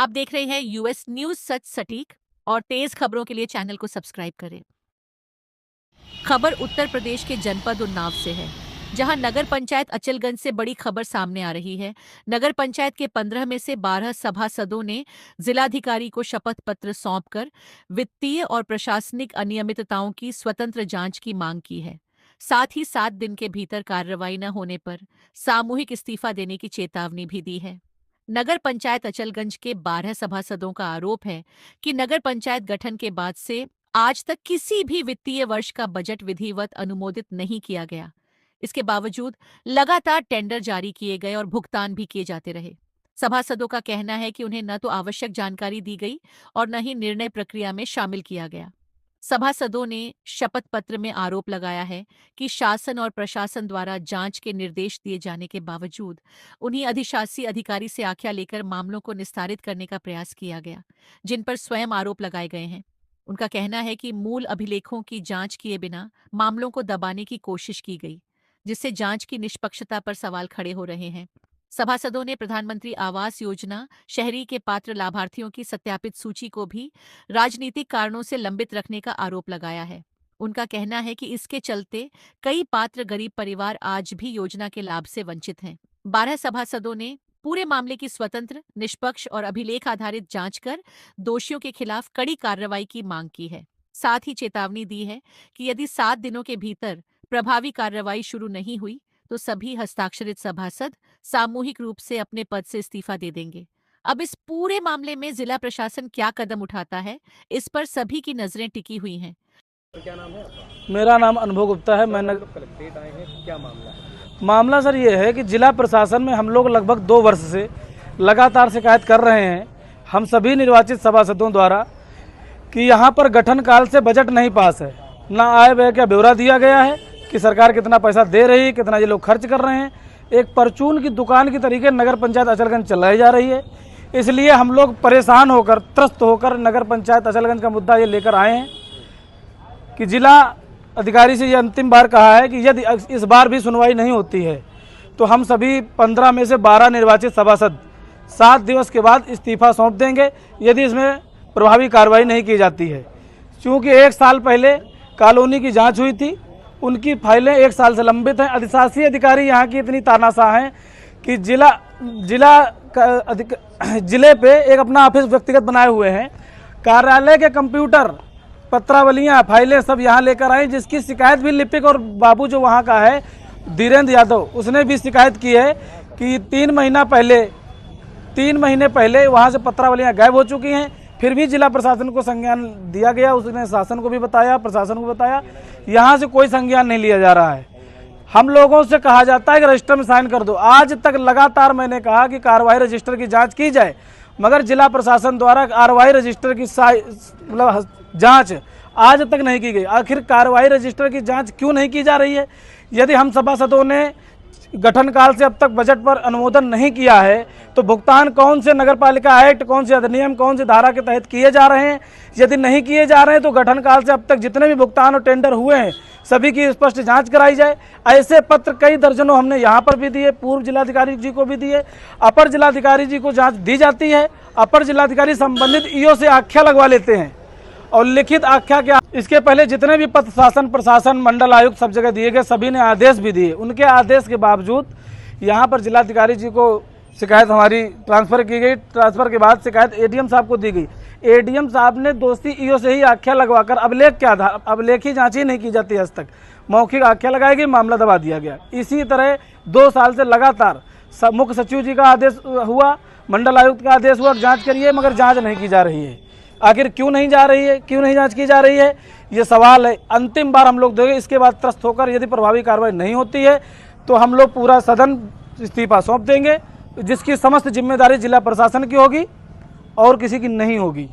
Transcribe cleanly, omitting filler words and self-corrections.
आप देख रहे हैं यूएस न्यूज सच सटीक और तेज खबरों के लिए चैनल को सब्सक्राइब करें। खबर उत्तर प्रदेश के जनपद उन्नाव से है, जहां नगर पंचायत अचलगंज से बड़ी खबर सामने आ रही है। नगर पंचायत के 15 में से 12 सभासदों ने जिलाधिकारी को शपथ पत्र सौंपकर वित्तीय और प्रशासनिक अनियमितताओं की स्वतंत्र जांच की मांग की है। साथ ही 7 दिन के भीतर कार्रवाई न होने पर सामूहिक इस्तीफा देने की चेतावनी भी दी है। नगर पंचायत अचलगंज के 12 सभासदों का आरोप है कि नगर पंचायत गठन के बाद से आज तक किसी भी वित्तीय वर्ष का बजट विधिवत अनुमोदित नहीं किया गया। इसके बावजूद लगातार टेंडर जारी किए गए और भुगतान भी किए जाते रहे। सभासदों का कहना है कि उन्हें न तो आवश्यक जानकारी दी गई और न ही निर्णय प्रक्रिया में शामिल किया गया। सभासदों ने शपथ पत्र में आरोप लगाया है कि शासन और प्रशासन द्वारा जांच के निर्देश दिए जाने के बावजूद उन्हीं अधिशासी अधिकारी से आख्या लेकर मामलों को निस्तारित करने का प्रयास किया गया, जिन पर स्वयं आरोप लगाए गए हैं। उनका कहना है कि मूल अभिलेखों की जांच किए बिना मामलों को दबाने की कोशिश की गई, जिससे जांच की निष्पक्षता पर सवाल खड़े हो रहे हैं। सभासदों ने प्रधानमंत्री आवास योजना शहरी के पात्र लाभार्थियों की सत्यापित सूची को भी राजनीतिक कारणों से लंबित रखने का आरोप लगाया है। उनका कहना है कि इसके चलते कई पात्र गरीब परिवार आज भी योजना के लाभ से वंचित हैं। 12 सभासदों ने पूरे मामले की स्वतंत्र, निष्पक्ष और अभिलेख आधारित जांच कर दोषियों के खिलाफ कड़ी कार्रवाई की मांग की है। साथ ही चेतावनी दी है कि यदि 7 दिनों के भीतर प्रभावी कार्रवाई शुरू नहीं हुई तो सभी हस्ताक्षरित सभासद सामूहिक रूप से अपने पद से इस्तीफा दे देंगे। अब इस पूरे मामले में जिला प्रशासन क्या कदम उठाता है, इस पर सभी की नजरें टिकी हुई हैं। क्या नाम है आपका? मेरा नाम अनुभव गुप्ता है। मैं कलेक्ट्रेट आए हैं, क्या मामला है? मामला सर ये है कि जिला प्रशासन में हम लोग लगभग 2 वर्ष से लगातार शिकायत कर रहे हैं, हम सभी निर्वाचित सभासदों द्वारा, कि यहाँ पर गठन काल से बजट नहीं पास है। ना आय व्यय का ब्यौरा दिया गया है कि सरकार कितना पैसा दे रही है, कितना ये लोग खर्च कर रहे हैं। एक परचून की दुकान की तरीके नगर पंचायत अचलगंज चलाई जा रही है। इसलिए हम लोग परेशान होकर, त्रस्त होकर नगर पंचायत अचलगंज का मुद्दा ये लेकर आए हैं कि जिला अधिकारी से ये अंतिम बार कहा है कि यदि इस बार भी सुनवाई नहीं होती है तो हम सभी 15 में से 12 निर्वाचित सभासद 7 दिवस के बाद इस्तीफा सौंप देंगे, यदि इसमें प्रभावी कार्रवाई नहीं की जाती है। क्योंकि 1 साल पहले कॉलोनी की जांच हुई थी, उनकी फाइलें 1 साल से लंबित हैं। अधिशासी अधिकारी यहाँ की इतनी तानाशाह हैं कि जिले पे एक अपना ऑफिस व्यक्तिगत बनाए हुए हैं। कार्यालय के कंप्यूटर, पत्रावलियाँ, फाइलें सब यहाँ लेकर आई, जिसकी शिकायत भी लिपिक और बाबू जो वहाँ का है धीरेन्द्र यादव, उसने भी शिकायत की है कि 3 महीने पहले वहाँ से पत्रावलियाँ गायब हो चुकी हैं। फिर भी जिला प्रशासन को संज्ञान दिया गया, उसने शासन को भी बताया, प्रशासन को बताया, यहाँ से कोई संज्ञान नहीं लिया जा रहा है। हम लोगों से कहा जाता है कि रजिस्टर में साइन कर दो। आज तक लगातार मैंने कहा कि कार्रवाई रजिस्टर की जाँच की जाए, मगर जिला प्रशासन द्वारा कार्रवाई रजिस्टर की मतलब जांच आज तक नहीं की गई। आखिर कार्रवाई रजिस्टर की जांच क्यों नहीं की जा रही है? यदि हम सभासदों ने गठन काल से अब तक बजट पर अनुमोदन नहीं किया है तो भुगतान कौन से नगरपालिका एक्ट, कौन से अधिनियम, कौन से धारा के तहत किए जा रहे हैं? यदि नहीं किए जा रहे हैं तो गठन काल से अब तक जितने भी भुगतान और टेंडर हुए हैं सभी की स्पष्ट जांच कराई जाए। ऐसे पत्र कई दर्जनों हमने यहाँ पर भी दिए, पूर्व जिलाधिकारी जी को भी दिए, अपर जिलाधिकारी जी को जांच दी जाती है। अपर जिलाधिकारी संबंधित ईओ से आख्या लगवा लेते हैं और लिखित आख्या के इसके पहले जितने भी पत्र शासन, प्रशासन, मंडल आयुक्त सब जगह दिए गए, सभी ने आदेश भी दिए। उनके आदेश के बावजूद यहाँ पर जिलाधिकारी जी को शिकायत हमारी ट्रांसफ़र की गई। ट्रांसफ़र के बाद शिकायत एडीएम साहब को दी गई। एडीएम साहब ने दोषी ईओ से ही आख्या लगवाकर अभिलेख के आधार, अभिलेख ही जाँच ही नहीं की जाती आज तक, मौखिक आख्या लगाई गई, मामला दबा दिया गया। इसी तरह 2 साल से लगातार मुख्य सचिव जी का आदेश हुआ, मंडल आयुक्त का आदेश हुआ, जाँच करिए, मगर जाँच नहीं की जा रही है। आखिर क्यों नहीं जा रही है, क्यों नहीं जांच की जा रही है, ये सवाल है। अंतिम बार हम लोग देंगे। इसके बाद त्रस्त होकर यदि प्रभावी कार्रवाई नहीं होती है तो हम लोग पूरा सदन इस्तीफा सौंप देंगे, जिसकी समस्त जिम्मेदारी जिला प्रशासन की होगी और किसी की नहीं होगी।